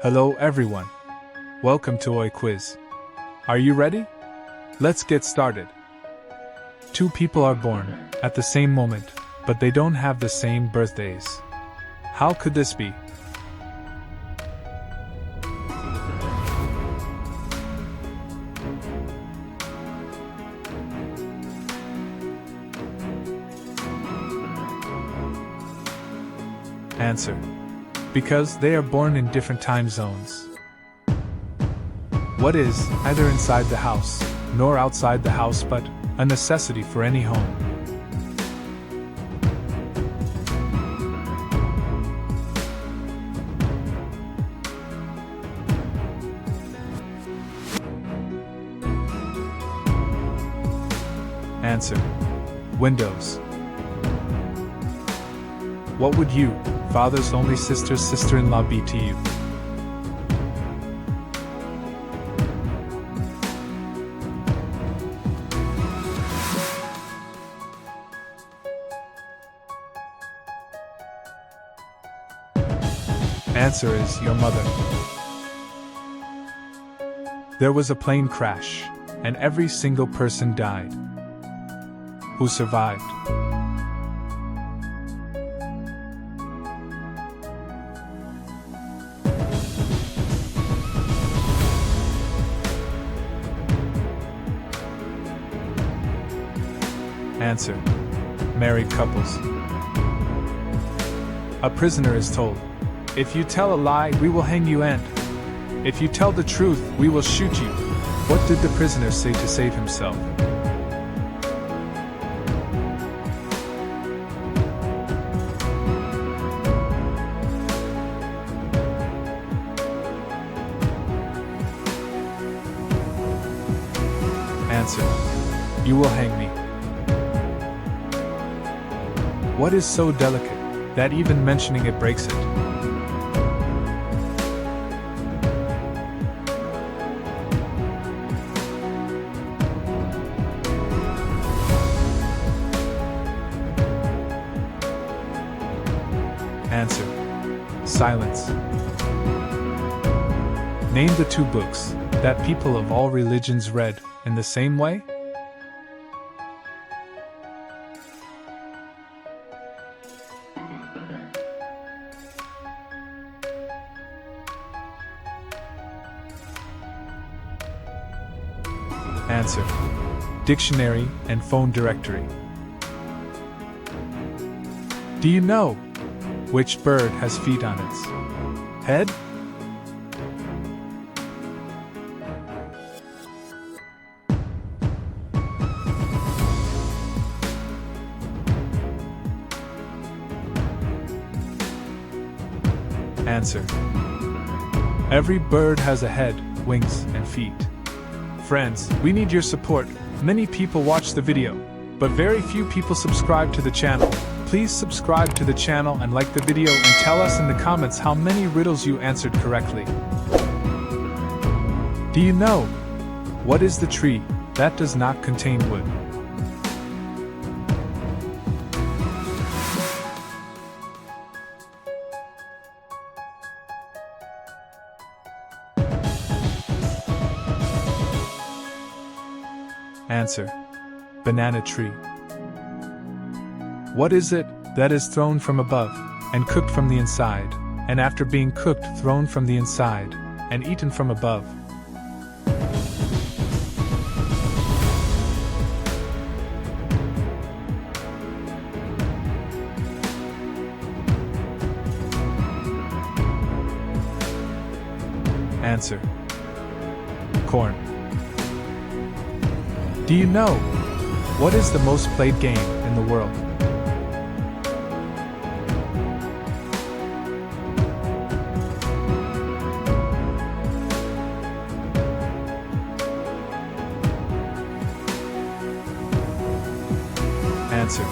Hello everyone. Welcome to Oye Quiz. Are you ready? Let's get started. Two people are born at the same moment, but they don't have the same birthdays. How could this be? Answer: because they are born in different time zones. What is neither inside the house nor outside the house but a necessity for any home? Answer: windows. What would you, father's only sister-in-law, be to you? Answer is your mother. There was a plane crash, and every single person died. Who survived? Answer: married couples. A prisoner is told, "If you tell a lie, we will hang you, and if you tell the truth, we will shoot you." What did the prisoner say to save himself? Answer: you will hang me. What is so delicate that even mentioning it breaks it? Answer: silence. Name the two books that people of all religions read in the same way? Answer: dictionary and phone directory. Do you know which bird has feet on its head? Answer: every bird has a head, wings, and feet. Friends, we need your support. Many people watch the video, but very few people subscribe to the channel. Please subscribe to the channel and like the video and tell us in the comments how many riddles you answered correctly. Do you know what is the tree that does not contain wood? Answer: banana tree. What is it that is thrown from above and cooked from the inside, and after being cooked thrown from the inside and eaten from above? Answer: corn. Do you know what is the most played game in the world? Answer: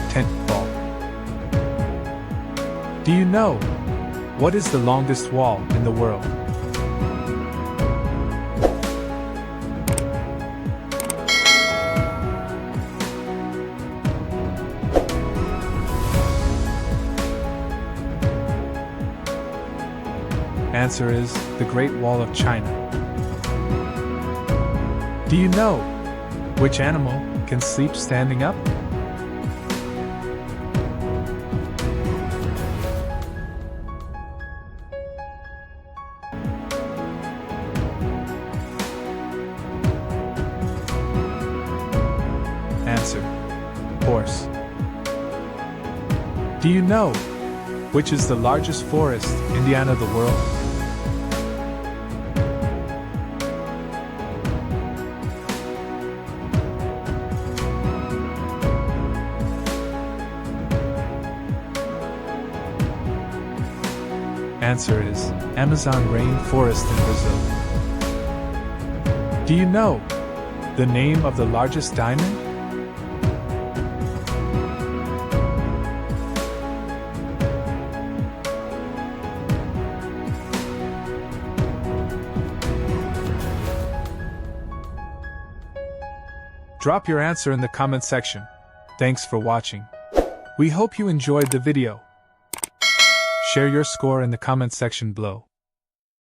tent ball. Do you know what is the longest wall in the world? Answer is the Great Wall of China. Do you know which animal can sleep standing up? Answer: horse. Do you know which is the largest forest in the world? Answer is Amazon rainforest in Brazil. Do you know the name of the largest diamond? Drop your answer in the comment section. Thanks for watching. We hope you enjoyed the video. Share your score in the comment section below.